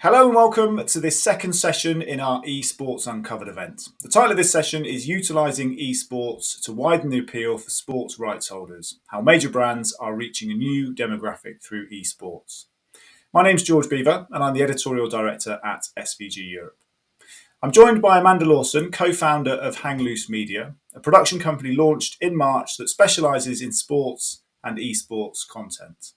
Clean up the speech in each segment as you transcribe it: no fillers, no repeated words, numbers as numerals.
Hello and welcome to this second session in our Esports Uncovered event. The title of this session is Utilising Esports to Widen the Appeal for Sports Rights Holders, How Major Brands are Reaching a New Demographic Through Esports. My name's George Beaver and I'm the Editorial Director at SVG Europe. I'm joined by Amanda Lawson, co-founder of Hang Loose Media, a production company launched in March that specialises in sports and esports content.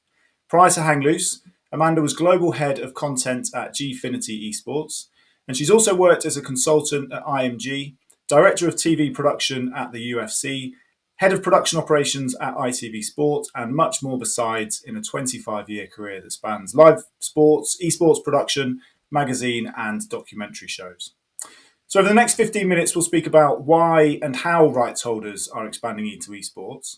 Prior to Hang Loose, Amanda was Global Head of Content at Gfinity Esports, and she's also worked as a consultant at IMG, Director of TV Production at the UFC, Head of Production Operations at ITV Sport, and much more besides in a 25-year career that spans live sports, esports production, magazine, and documentary shows. So over the next 15 minutes, we'll speak about why and how rights holders are expanding into esports.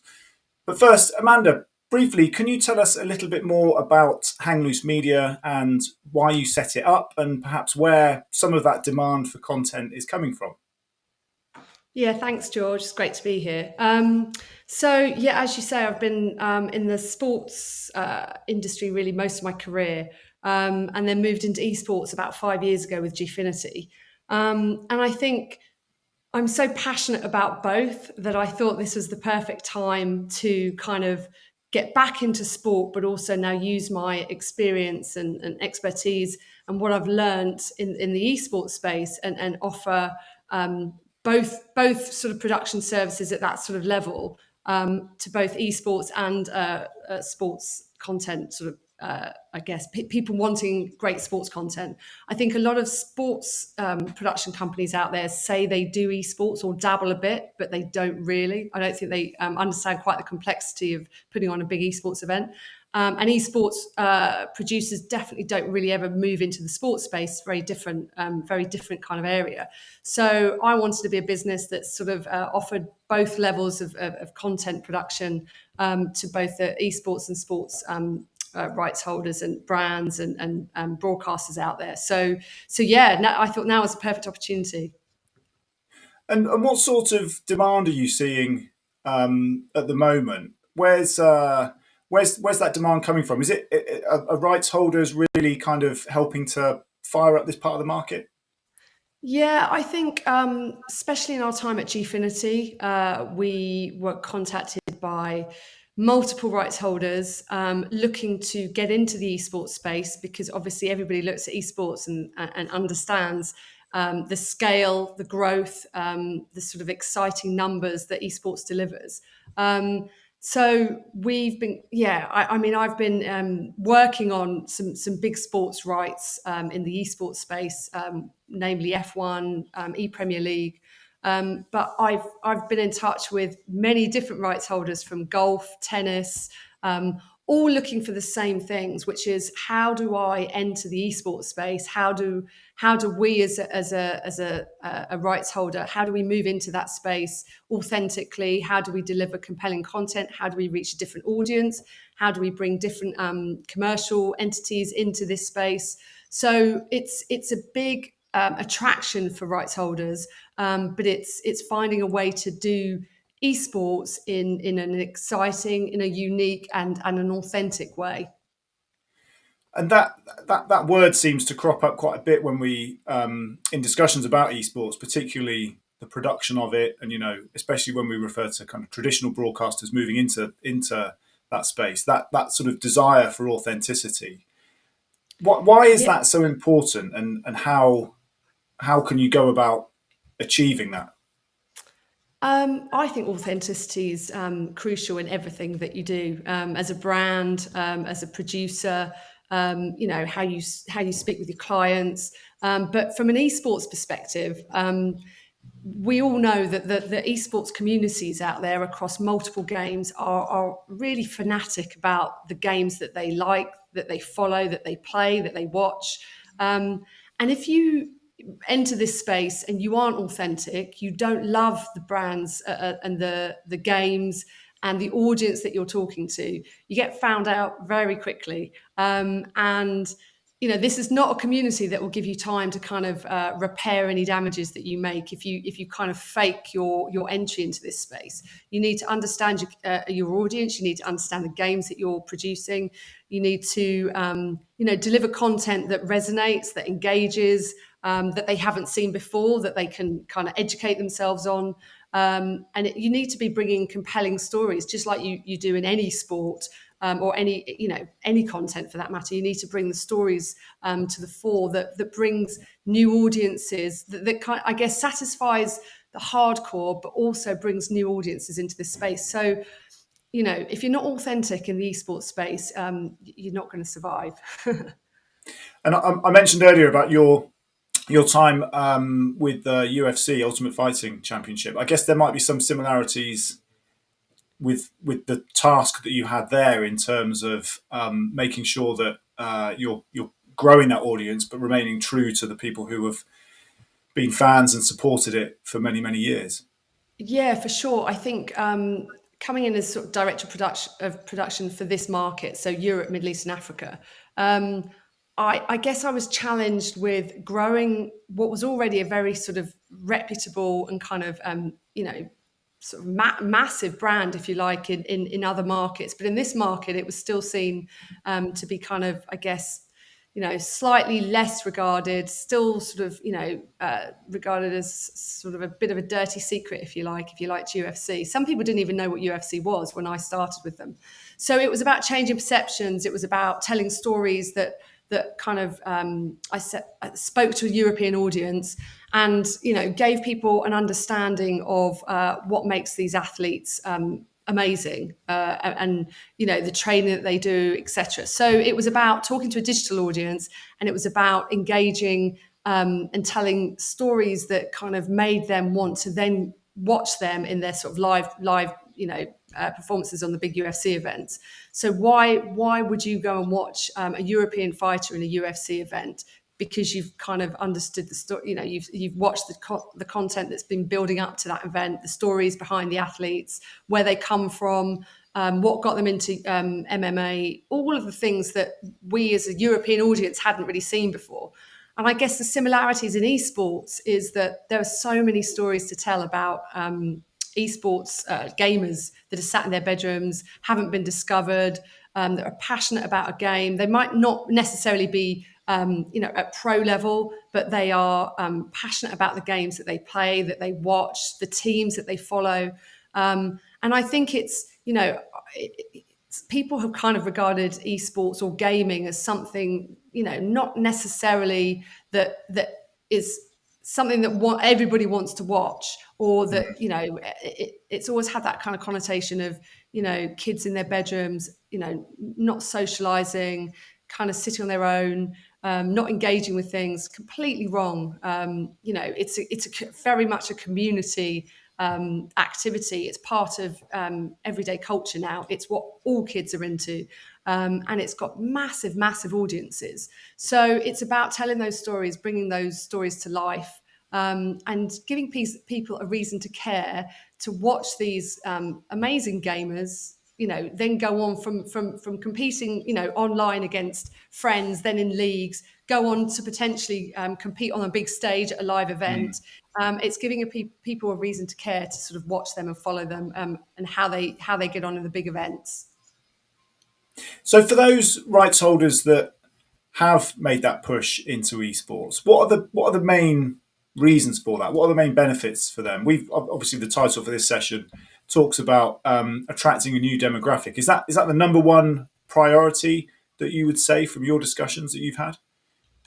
But first, Amanda, briefly, can you tell us a little bit more about Hang Loose Media and why you set it up and perhaps where some of that demand for content is coming from? Yeah, thanks, George. It's great to be here. As you say, I've been in the sports industry really most of my career, and then moved into esports about 5 years ago with Gfinity. And I think I'm so passionate about both that I thought this was the perfect time to kind of get back into sport, but also now use my experience and expertise and what I've learned in the esports space and offer both sort of production services at that sort of level to both esports and sports content sort of I guess people wanting great sports content. I think a lot of sports production companies out there say they do esports or dabble a bit, but they don't really. I don't think they understand quite the complexity of putting on a big esports event. And esports producers definitely don't really ever move into the sports space. Very different kind of area. So I wanted to be a business that sort of offered both levels of content production to both the esports and sports rights holders and brands and broadcasters out there. So I thought now was a perfect opportunity. And what sort of demand are you seeing at the moment? Where's that demand coming from? Is it are rights holders really kind of helping to fire up this part of the market? Yeah, I think especially in our time at Gfinity, we were contacted by multiple rights holders looking to get into the esports space because obviously everybody looks at esports and understands the scale, the growth, the sort of exciting numbers that esports delivers. So we've been, I've been working on some big sports rights in the esports space, namely F1, E-Premier League. But I've been in touch with many different rights holders from golf, tennis, all looking for the same things, which is how do I enter the esports space? How do we as a rights holder, how do we move into that space authentically? How do we deliver compelling content? How do we reach a different audience? How do we bring different commercial entities into this space? So it's a big attraction for rights holders, but it's finding a way to do esports in an exciting, in a unique and an authentic way. And that word seems to crop up quite a bit when we in discussions about esports, particularly the production of it, and especially when we refer to kind of traditional broadcasters moving into that space, that sort of desire for authenticity. Why is that so important, and how can you go about achieving that? I think authenticity is crucial in everything that you do as a brand, as a producer. How you speak with your clients. But from an esports perspective, we all know that the esports communities out there across multiple games are really fanatic about the games that they like, that they follow, that they play, that they watch. And if you enter this space and you aren't authentic, you don't love the brands and the games and the audience that you're talking to, you get found out very quickly. And this is not a community that will give you time to kind of repair any damages that you make if you kind of fake your entry into this space. You need to understand your audience. You need to understand the games that you're producing. You need to deliver content that resonates, that engages, that they haven't seen before, that they can kind of educate themselves on. You need to be bringing compelling stories, just like you do in any sport. Or any content for that matter. You need to bring the stories to the fore that brings new audiences, that kind of, I guess, satisfies the hardcore, but also brings new audiences into this space. So, if you're not authentic in the esports space, you're not going to survive. And I mentioned earlier about your time with the UFC Ultimate Fighting Championship. I guess there might be some similarities with the task that you had there in terms of making sure that you're growing that audience, but remaining true to the people who have been fans and supported it for many years. Yeah, for sure. I think coming in as sort of director of production for this market, so Europe, Middle East, and Africa, I guess I was challenged with growing what was already a very sort of reputable and kind of sort of massive brand, if you like, in other markets. But in this market, it was still seen to be kind of, I guess, slightly less regarded, still sort of, regarded as sort of a bit of a dirty secret, if you liked UFC. Some people didn't even know what UFC was when I started with them. So it was about changing perceptions. It was about telling stories that kind of I spoke to a European audience and gave people an understanding of what makes these athletes amazing and the training that they do, etc. So it was about talking to a digital audience, and it was about engaging and telling stories that kind of made them want to then watch them in their sort of live performances on the big UFC events. So why would you go and watch a European fighter in a UFC event? Because you've kind of understood the story, you've watched the content that's been building up to that event, the stories behind the athletes, where they come from, what got them into MMA, all of the things that we as a European audience hadn't really seen before. And I guess the similarities in esports is that there are so many stories to tell about esports gamers that are sat in their bedrooms, haven't been discovered, that are passionate about a game. They might not necessarily be at pro level, but they are passionate about the games that they play, that they watch, the teams that they follow. And I think people have kind of regarded esports or gaming as something, not necessarily that is something that everybody wants to watch, or that, it's always had that kind of connotation of, kids in their bedrooms, not socializing, kind of sitting on their own, not engaging with things. Completely wrong. It's very much a community activity. It's part of everyday culture now. It's what all kids are into. And it's got massive audiences. So it's about telling those stories, bringing those stories to life, and giving people a reason to care, to watch these amazing gamers, then go on from competing, online against friends, then in leagues, go on to potentially compete on a big stage at a live event. It's giving people a reason to care, to sort of watch them and follow them, and how they get on in the big events. So for those rights holders that have made that push into esports, what are the main reasons for that? What are the main benefits for them? We've obviously, the title for this session talks about attracting a new demographic. Is that the number one priority that you would say from your discussions that you've had?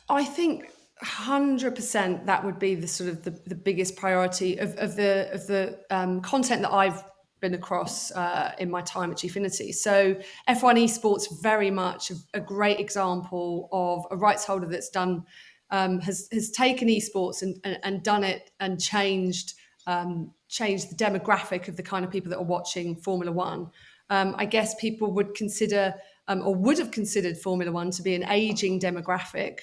I think 100% that would be the sort of the biggest priority of the content that I've been across in my time at Gfinity. So F1 Esports, very much a great example of a rights holder that's done has taken esports and done it and changed the demographic of the kind of people that are watching Formula One. I guess people would consider or would have considered Formula One to be an aging demographic,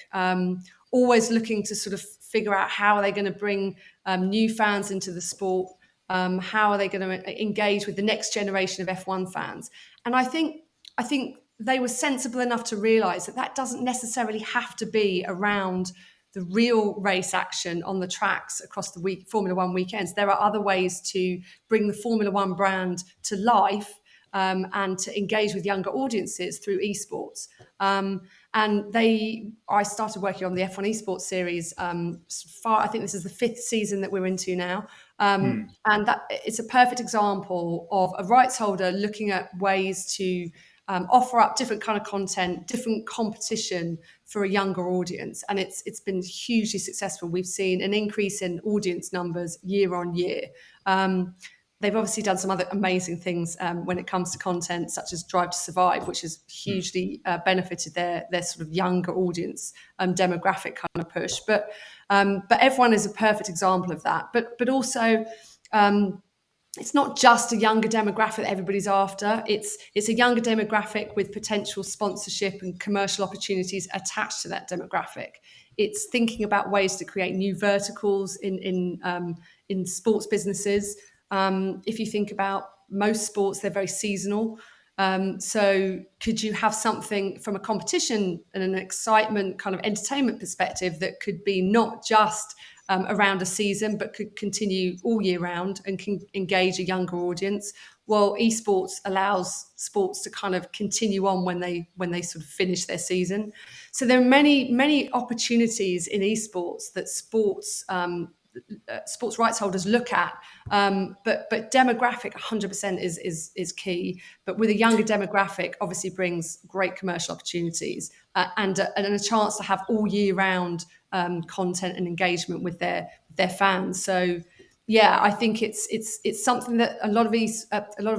always looking to sort of figure out how are they going to bring new fans into the sport, how are they going to engage with the next generation of F1 fans. And I think they were sensible enough to realise that that doesn't necessarily have to be around the real race action on the tracks across the week, Formula One weekends. There are other ways to bring the Formula One brand to life, and to engage with younger audiences through esports. I started working on the F1 esports series. I think this is the 5th season that we're into now. And that it's a perfect example of a rights holder looking at ways to offer up different kind of content, different competition for a younger audience, and it's been hugely successful. We've seen an increase in audience numbers year on year. They've obviously done some other amazing things when it comes to content, such as Drive to Survive, which has hugely benefited their sort of younger audience demographic kind of push. But F1 is a perfect example of that. But also. It's not just a younger demographic that everybody's after. It's a younger demographic with potential sponsorship and commercial opportunities attached to that demographic. It's thinking about ways to create new verticals in sports businesses. If you think about most sports, they're very seasonal. So could you have something from a competition and an excitement kind of entertainment perspective that could be not just around a season, but could continue all year round and can engage a younger audience? Well, esports allows sports to kind of continue on when they sort of finish their season. So there are many opportunities in esports that sports rights holders look at, but demographic 100% is key. But with a younger demographic, obviously brings great commercial opportunities and a chance to have all year round content and engagement with their fans. So yeah, I think it's something that a lot of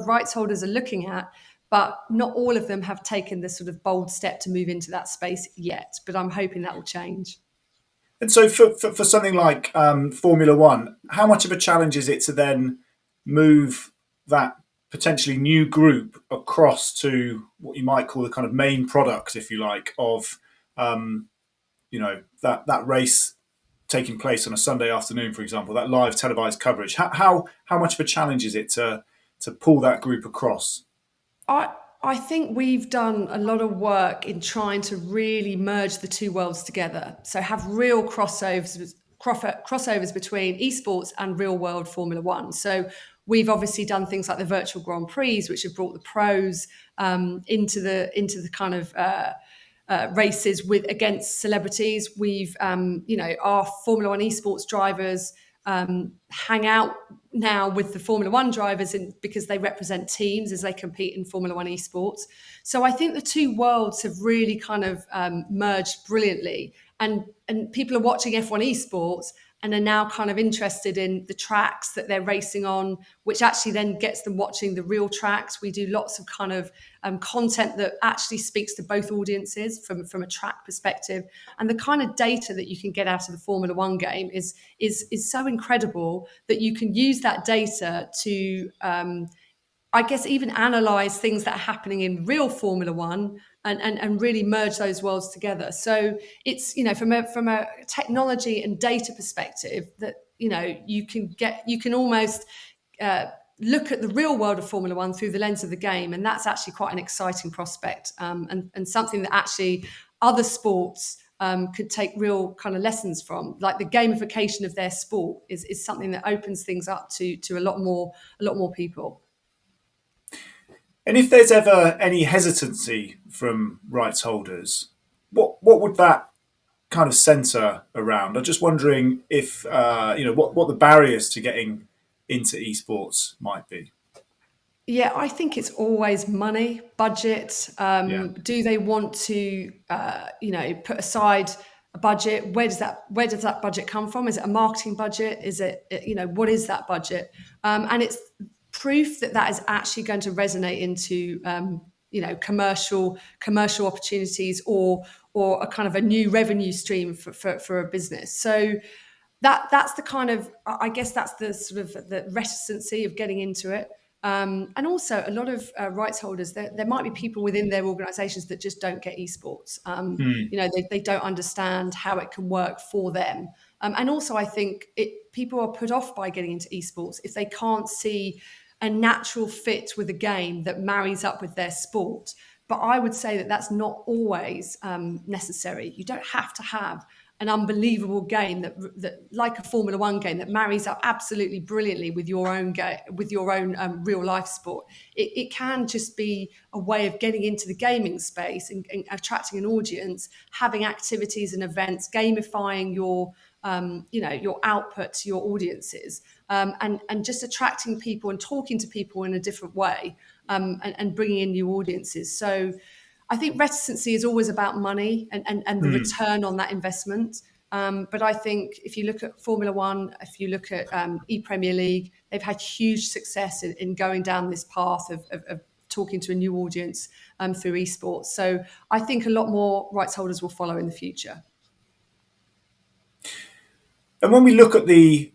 rights holders are looking at, but not all of them have taken this sort of bold step to move into that space yet. But I'm hoping that will change. And so for something like Formula One, how much of a challenge is it to then move that potentially new group across to what you might call the kind of main product, if you like, of that race taking place on a Sunday afternoon, for example, that live televised coverage? How much of a challenge is it to pull that group across? I think we've done a lot of work in trying to really merge the two worlds together. So have real crossovers between esports and real world Formula One. So we've obviously done things like the virtual Grand Prix, which have brought the pros into the kind of races against celebrities. We've our Formula One esports drivers hang out now with the Formula One drivers because they represent teams as they compete in Formula One esports. So I think the two worlds have really kind of merged brilliantly, and people are watching F1 esports and are now kind of interested in the tracks that they're racing on, which actually then gets them watching the real tracks. We do lots of kind of content that actually speaks to both audiences from a track perspective. And the kind of data that you can get out of the Formula One game is so incredible that you can use that data to I guess even analyze things that are happening in real Formula One and really merge those worlds together. So it's, from a technology and data perspective that, you can almost look at the real world of Formula One through the lens of the game. And that's actually quite an exciting prospect, and something that actually other sports could take real kind of lessons from. Like the gamification of their sport is something that opens things up to a lot more people. And if there's ever any hesitancy from rights holders, what would that kind of centre around? I'm just wondering if what the barriers to getting into esports might be. Yeah, I think it's always money, budget. Yeah. Do they want to, put aside a budget? Where does that budget come from? Is it a marketing budget? Is it, what is that budget? And it's proof that is actually going to resonate into, commercial opportunities or a kind of a new revenue stream for a business. So that's the kind of, I guess that's the sort of the reticency of getting into it. And also a lot of rights holders, there might be people within their organisations that just don't get esports. They don't understand how it can work for them. And also I think people are put off by getting into esports if they can't see a natural fit with a game that marries up with their sport. But I would say that that's not always necessary. You don't have to have an unbelievable game that like a Formula One game that marries up absolutely brilliantly with your own real life sport. It can just be a way of getting into the gaming space and attracting an audience, having activities and events, gamifying your output to your audiences, and just attracting people and talking to people in a different way, and bringing in new audiences. So I think reticency is always about money and the return on that investment. But I think if you look at Formula One, if you look at E-Premier League, they've had huge success in going down this path of talking to a new audience through esports. So I think a lot more rights holders will follow in the future. And when we look at the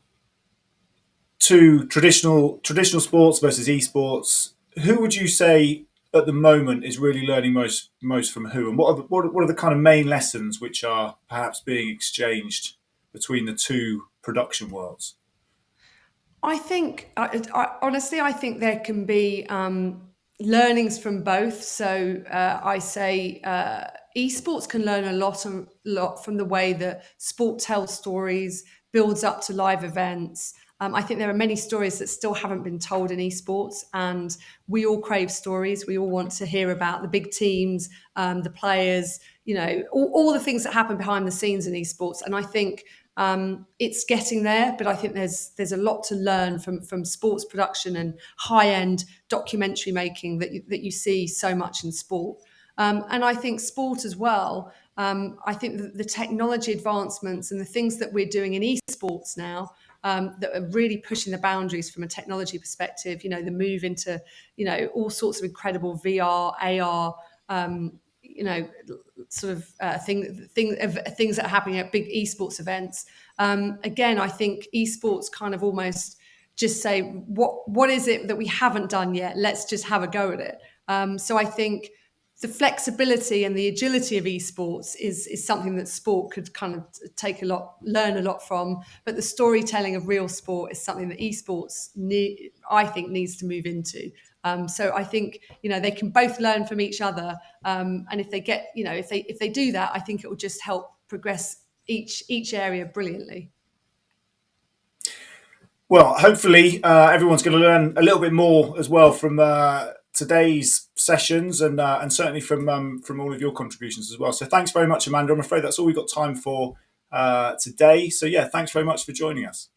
two traditional sports versus esports, who would you say at the moment is really learning most from who, and what are the kind of main lessons which are perhaps being exchanged between the two production worlds? I think, honestly, I think there can be learnings from both. So I say esports can learn a lot from the way that sport tells stories, builds up to live events. I think there are many stories that still haven't been told in esports, and we all crave stories. We all want to hear about the big teams, the players, all the things that happen behind the scenes in esports. And I think it's getting there, but I think there's a lot to learn from sports production and high end documentary making that you see so much in sport. And I think sport as well. I think the technology advancements and the things that we're doing in esports now, that are really pushing the boundaries from a technology perspective. The move into all sorts of incredible VR, AR. Sort of things that are happening at big esports events. Again, I think esports kind of almost just say, what is it that we haven't done yet? Let's just have a go at it. So I think the flexibility and the agility of esports is something that sport could kind of learn a lot from. But the storytelling of real sport is something that esports I think needs to move into. So I think they can both learn from each other, and if they get if they do that, I think it will just help progress each area brilliantly. Well, hopefully everyone's going to learn a little bit more as well from today's sessions, and certainly from all of your contributions as well. So thanks very much, Amanda. I'm afraid that's all we've got time for today. So yeah, thanks very much for joining us.